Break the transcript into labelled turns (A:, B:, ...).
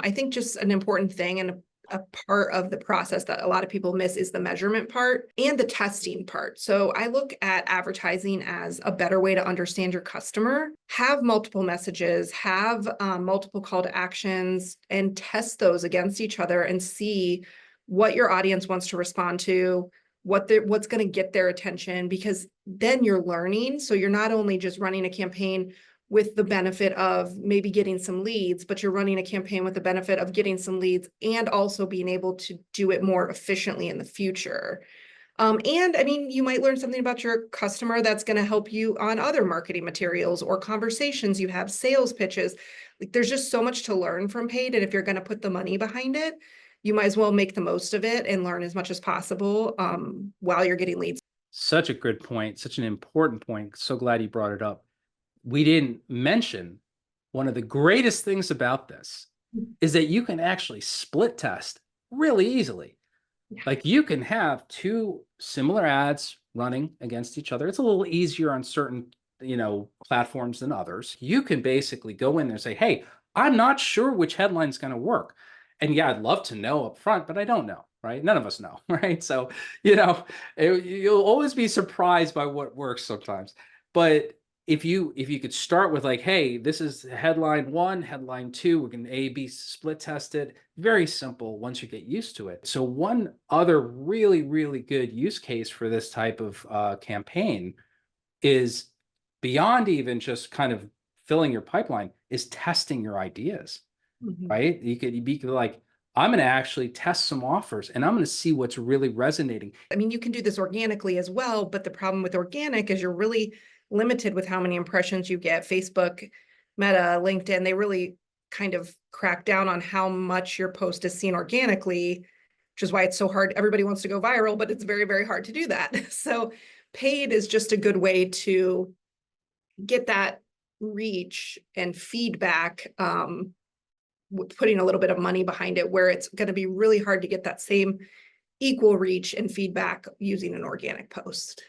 A: I think just an important thing and a part of the process that a lot of people miss is the measurement part and the testing part. So I look at advertising as a better way to understand your customer, have multiple messages, have multiple call to actions, and test those against each other and see what your audience wants to respond to, what's going to get their attention, because then you're learning. So you're not only just running a campaign with the benefit of maybe getting some leads, but you're running a campaign with the benefit of getting some leads and also being able to do it more efficiently in the future. And I mean, you might learn something about your customer that's going to help you on other marketing materials or conversations you have, sales pitches. Like, there's just so much to learn from paid. And if you're going to put the money behind it, you might as well make the most of it and learn as much as possible while you're getting leads.
B: Such a good point, such an important point. So glad you brought it up. We didn't mention one of the greatest things about this is that you can actually split test really easily.
A: Yeah.
B: Like, you can have two similar ads running against each other. It's a little easier on certain, platforms than others. You can basically go in there and say, hey, I'm not sure which headline is going to work. And yeah, I'd love to know up front, but I don't know, right? None of us know, right? So, you'll always be surprised by what works sometimes. But if you could start with like, hey, this is headline 1, headline 2, we're going to A/B split test it. Very simple once you get used to it. So one other really, really good use case for this type of campaign is beyond even just kind of filling your pipeline, is testing your ideas, right? You could be like, I'm going to actually test some offers and I'm going to see what's really resonating.
A: I mean, you can do this organically as well, but the problem with organic is you're really limited with how many impressions you get. Facebook, Meta, LinkedIn, they really kind of crack down on how much your post is seen organically, which is why it's so hard. Everybody wants to go viral, but it's very, very hard to do that. So paid is just a good way to get that reach and feedback, putting a little bit of money behind it, where it's going to be really hard to get that same equal reach and feedback using an organic post.